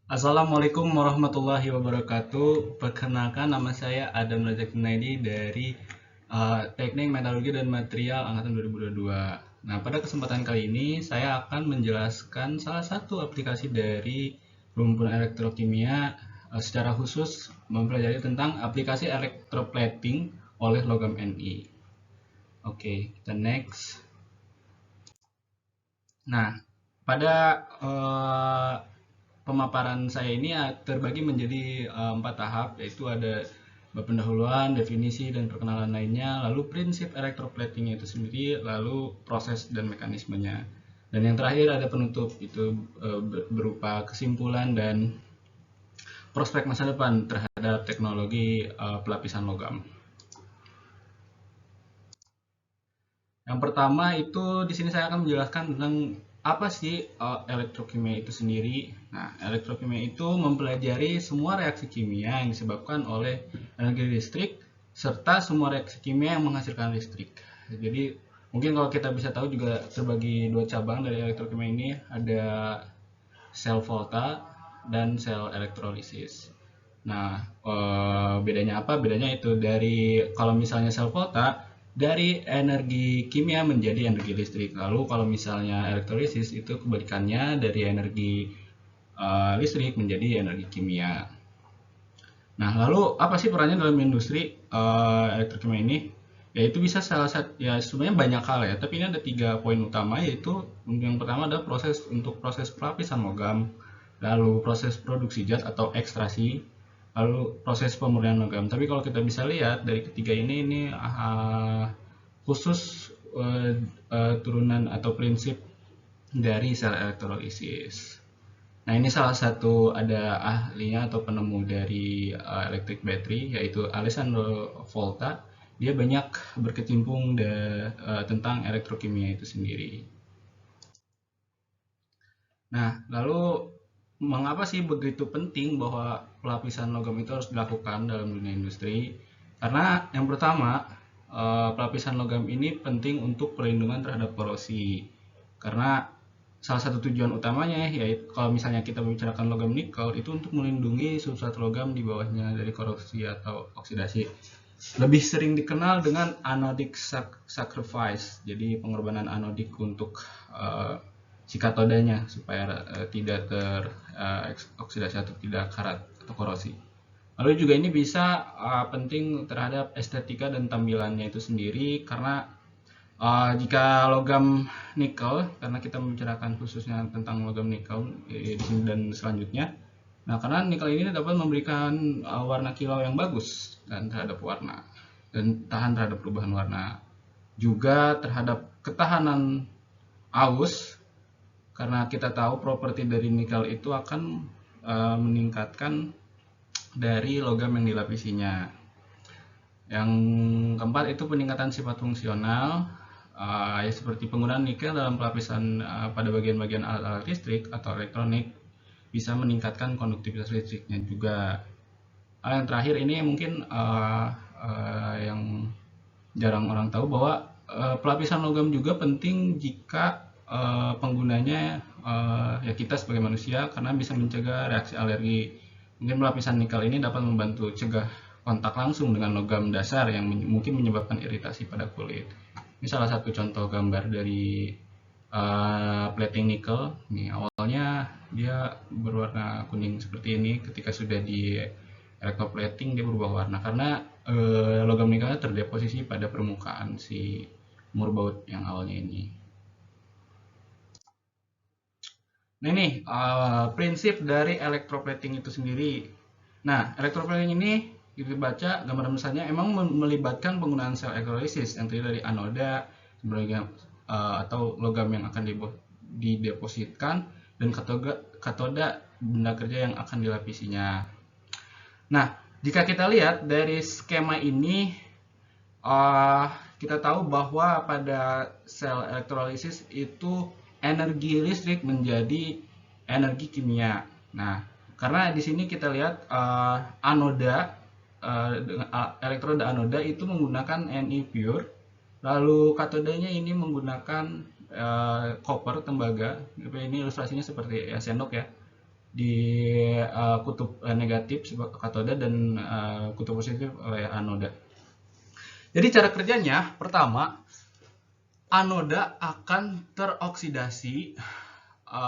Assalamualaikum warahmatullahi wabarakatuh. Perkenalkan, nama saya Adam Razak Junaidi dari Teknik Metalurgi dan Material Angkatan 2022. Nah, pada kesempatan kali ini saya akan menjelaskan salah satu aplikasi dari rumpun elektrokimia, secara khusus mempelajari tentang aplikasi electroplating oleh logam Ni. Oke, kita next. Nah, pada pemaparan saya ini terbagi menjadi 4 tahap, yaitu ada pendahuluan, definisi, dan perkenalan lainnya, lalu prinsip electroplating itu sendiri, lalu proses dan mekanismenya. Dan yang terakhir ada penutup, itu berupa kesimpulan dan prospek masa depan terhadap teknologi pelapisan logam. Yang pertama itu di sini saya akan menjelaskan tentang apa sih elektrokimia itu sendiri. Nah, elektrokimia itu mempelajari semua reaksi kimia yang disebabkan oleh energi listrik serta semua reaksi kimia yang menghasilkan listrik. Jadi mungkin kalau kita bisa tahu juga terbagi dua cabang dari elektrokimia ini, ada sel volta dan sel elektrolisis. Nah, bedanya apa? Bedanya itu dari kalau misalnya sel volta dari energi kimia menjadi energi listrik. Lalu kalau misalnya elektrolisis itu kebalikannya, dari energi listrik menjadi energi kimia. Nah, lalu apa sih perannya dalam industri elektrokimia ini? Ya, itu bisa salah satu, ya sebenarnya banyak hal ya, tapi ini ada 3 poin utama, yaitu yang pertama adalah proses pelapisan logam, lalu proses produksi zat atau ekstrasi, lalu proses pemurnian logam. Tapi kalau kita bisa lihat dari ketiga ini khusus turunan atau prinsip dari sel elektrolisis. Nah, ini salah satu ada ahlinya atau penemu dari electric battery, yaitu Alessandro Volta. Dia banyak berkecimpung tentang elektrokimia itu sendiri. Nah, lalu mengapa sih begitu penting bahwa pelapisan logam itu harus dilakukan dalam dunia industri? Karena yang pertama, pelapisan logam ini penting untuk perlindungan terhadap korosi. Karena salah satu tujuan utamanya, yaitu kalau misalnya kita membicarakan logam nikel, itu untuk melindungi substrat logam di bawahnya dari korosi atau oksidasi. Lebih sering dikenal dengan anodic sacrifice, jadi pengorbanan anodik untuk si katodanya supaya tidak teroksidasi atau tidak karat atau korosi. Lalu juga ini bisa penting terhadap estetika dan tampilannya itu sendiri, karena jika logam nikel, karena kita membicarakan khususnya tentang logam nikel di sini dan selanjutnya. Nah, karena nikel ini dapat memberikan warna kilau yang bagus dan terhadap warna, dan tahan terhadap perubahan warna. Juga terhadap ketahanan aus, karena kita tahu properti dari nikel itu akan meningkatkan dari logam yang dilapisinya. Yang keempat itu peningkatan sifat fungsional, ya seperti penggunaan nikel dalam pelapisan pada bagian-bagian alat-alat listrik atau elektronik bisa meningkatkan konduktivitas listriknya juga. Yang terakhir ini mungkin yang jarang orang tahu, bahwa pelapisan logam juga penting jika penggunanya ya kita sebagai manusia, karena bisa mencegah reaksi alergi. Mungkin pelapisan nikel ini dapat membantu cegah kontak langsung dengan logam dasar yang mungkin menyebabkan iritasi pada kulit. Ini salah satu contoh gambar dari plating nikel. Nih, awalnya dia berwarna kuning seperti ini, ketika sudah di electroplating dia berubah warna karena logam nikelnya terdeposisi pada permukaan si murbaut yang awalnya ini. Nah, ini prinsip dari electroplating itu sendiri. Nah, electroplating ini kita baca gambar besarnya emang melibatkan penggunaan sel elektrolisis yang terdiri dari anoda sebagai atau logam yang akan didepositkan, dan katoda benda kerja yang akan dilapisinya. Nah, jika kita lihat dari skema ini, kita tahu bahwa pada sel elektrolisis itu energi listrik menjadi energi kimia. Nah, karena di sini kita lihat anoda, elektroda anoda itu menggunakan Ni pure, lalu katodanya ini menggunakan copper, tembaga. Ini ilustrasinya seperti ya, sendok ya, di kutub negatif sebagai katoda dan kutub positif oleh anoda. Jadi cara kerjanya, pertama, anoda akan teroksidasi,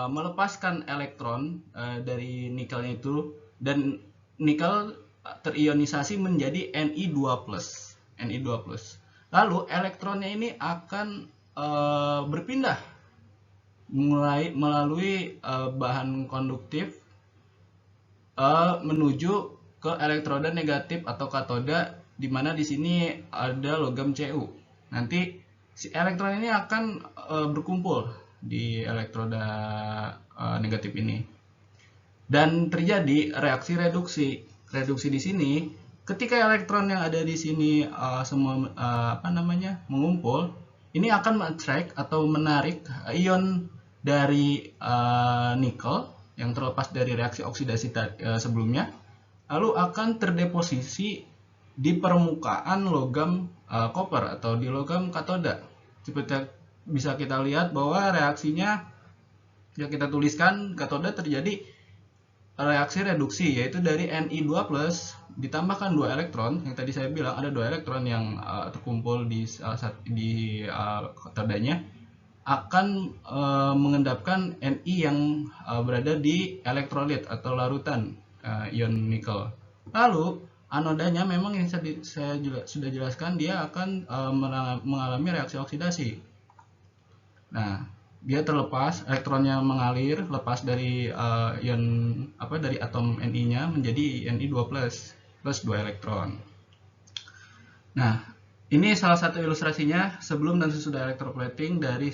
melepaskan elektron dari nikelnya itu, dan nikel terionisasi menjadi Ni2+. Lalu elektronnya ini akan berpindah melalui bahan konduktif menuju ke elektroda negatif atau katoda, di mana di sini ada logam Cu. Nanti si elektron ini akan berkumpul di elektroda negatif ini, dan terjadi reaksi reduksi. Reduksi di sini, ketika elektron yang ada di sini semua mengumpul, ini akan men-attract atau menarik ion dari nikel yang terlepas dari reaksi oksidasi sebelumnya, lalu akan terdeposisi di permukaan logam koper atau di logam katoda. Seperti bisa kita lihat bahwa reaksinya, yang kita tuliskan, katoda terjadi reaksi reduksi, yaitu dari Ni2+ ditambahkan 2 elektron, yang tadi saya bilang ada 2 elektron yang terkumpul di katodanya, akan mengendapkan Ni yang berada di elektrolit atau larutan ion nikel. Lalu anodanya memang yang saya sudah jelaskan, dia akan mengalami reaksi oksidasi. Nah, dia terlepas, elektronnya mengalir lepas dari dari atom Ni-nya menjadi Ni2+ plus 2 elektron. Nah, ini salah satu ilustrasinya sebelum dan sesudah electroplating dari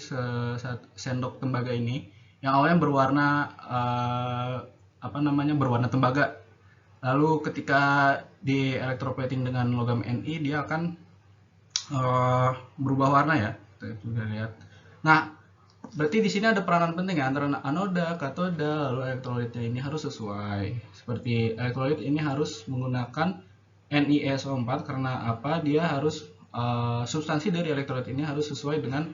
sendok tembaga ini, yang awalnya berwarna berwarna tembaga. Lalu ketika di electroplating dengan logam Ni, dia akan berubah warna ya. Kita sudah lihat. Nah, berarti di sini ada peranan penting ya, antara anoda, katoda, lalu elektrolitnya ini harus sesuai. Seperti elektrolit ini harus menggunakan NiSO4 karena apa? Dia harus substansi dari elektrolit ini harus sesuai dengan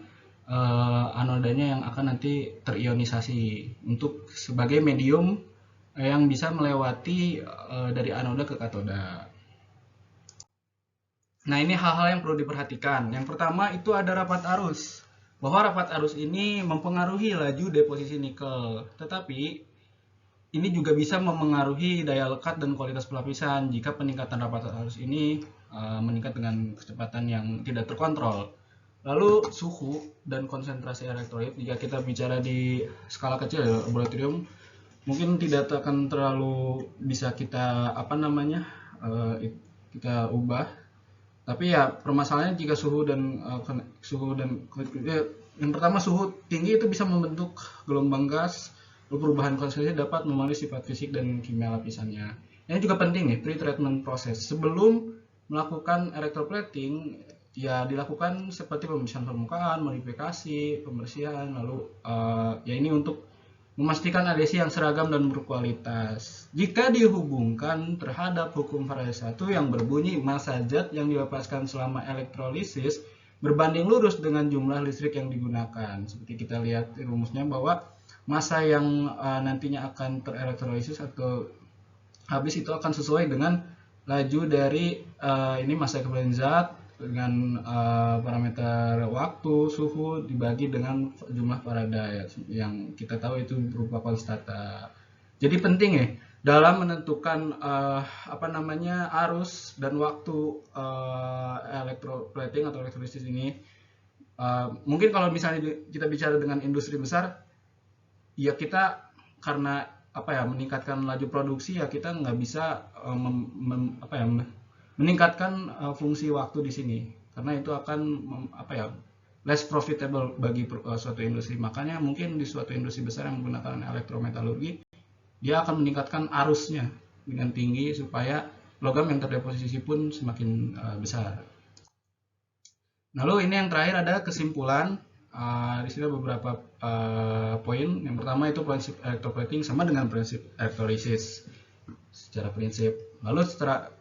anodanya yang akan nanti terionisasi untuk sebagai medium yang bisa melewati dari anoda ke katoda. Nah, ini hal-hal yang perlu diperhatikan. Yang pertama itu ada rapat arus. Bahwa rapat arus ini mempengaruhi laju deposisi nikel, tetapi ini juga bisa memengaruhi daya lekat dan kualitas pelapisan jika peningkatan rapat arus ini meningkat dengan kecepatan yang tidak terkontrol. Lalu suhu dan konsentrasi elektrolit, jika kita bicara di skala kecil ya, laboratorium, mungkin tidak akan terlalu bisa kita kita ubah. Tapi ya permasalahannya jika suhu dan yang pertama, suhu tinggi itu bisa membentuk gelombang gas, lalu perubahan konsentrasi dapat memenuhi sifat fisik dan kimia lapisannya. Ini juga penting nih, pre-treatment proses. Sebelum melakukan electroplating, ya dilakukan seperti pembersihan permukaan, modifikasi, pembersihan, lalu ya ini untuk memastikan adhesi yang seragam dan berkualitas. Jika dihubungkan terhadap hukum Faraday 1 yang berbunyi massa zat yang dilepaskan selama elektrolisis berbanding lurus dengan jumlah listrik yang digunakan. Seperti kita lihat rumusnya bahwa massa yang nantinya akan terelektrolisis atau habis itu akan sesuai dengan laju dari ini massa ekuivalen zat dengan parameter waktu, suhu dibagi dengan jumlah Faraday yang kita tahu itu berupa konstanta. Jadi penting ya dalam menentukan arus dan waktu electroplating atau elektrolisis ini. Mungkin kalau misalnya kita bicara dengan industri besar, ya kita karena meningkatkan laju produksi, ya kita nggak bisa meningkatkan fungsi waktu di sini karena itu akan less profitable bagi suatu industri. Makanya mungkin di suatu industri besar yang menggunakan elektrometalurgi, dia akan meningkatkan arusnya dengan tinggi supaya logam yang terdeposisi pun semakin besar. Lalu ini yang terakhir ada kesimpulan. Di sini ada beberapa poin. Yang pertama itu prinsip electroplating sama dengan prinsip elektrolisis secara prinsip. Lalu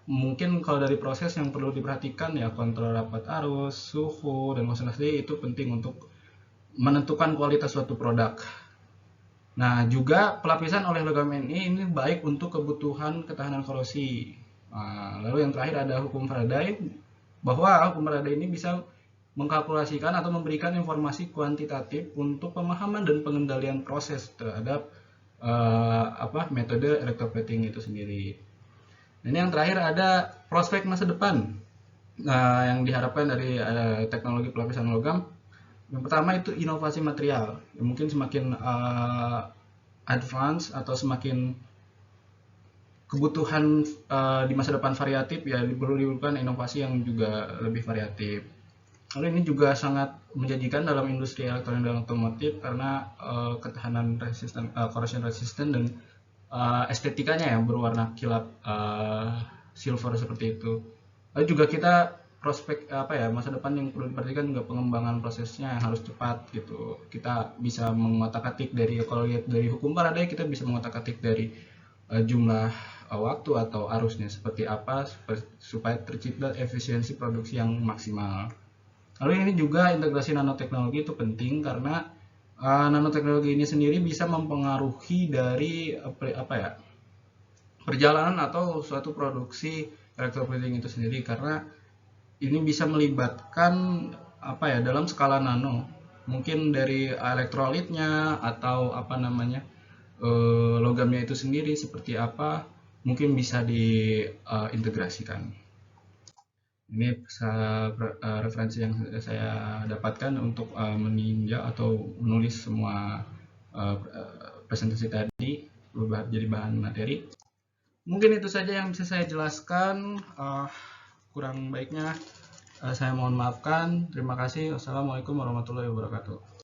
mungkin kalau dari proses yang perlu diperhatikan ya kontrol rapat arus, suhu, dan konsentrasi itu penting untuk menentukan kualitas suatu produk. Nah, juga pelapisan oleh logam ini baik untuk kebutuhan ketahanan korosi. Nah, lalu yang terakhir ada hukum Faraday, bahwa hukum Faraday ini bisa mengkalkulasikan atau memberikan informasi kuantitatif untuk pemahaman dan pengendalian proses terhadap metode electroplating itu sendiri. Ini yang terakhir ada prospek masa depan. Nah, yang diharapkan dari teknologi pelapisan logam, yang pertama itu inovasi material. Mungkin semakin advance atau semakin kebutuhan di masa depan variatif, ya perlu diperlukan inovasi yang juga lebih variatif. Lalu ini juga sangat menjanjikan dalam industri elektronik dan otomotif karena ketahanan resisten, corrosion resistant, dan estetikanya yang berwarna kilap silver seperti itu. Lalu juga kita prospek masa depan yang perlu diperhatikan juga pengembangan prosesnya yang harus cepat gitu. Kita bisa mengotak-atik dari, kalau lihat dari hukum Faraday, kita bisa mengotak-atik dari jumlah waktu atau arusnya seperti apa supaya tercipta efisiensi produksi yang maksimal. Lalu ini juga integrasi nanoteknologi itu penting karena nanoteknologi ini sendiri bisa mempengaruhi dari perjalanan atau suatu produksi electroplating itu sendiri, karena ini bisa melibatkan dalam skala nano, mungkin dari elektrolitnya atau logamnya itu sendiri seperti apa, mungkin bisa diintegrasikan. Ini referensi yang saya dapatkan untuk meninjau atau menulis semua presentasi tadi jadi bahan materi. Mungkin itu saja yang bisa saya jelaskan. Kurang baiknya saya mohon maafkan. Terima kasih. Wassalamualaikum warahmatullahi wabarakatuh.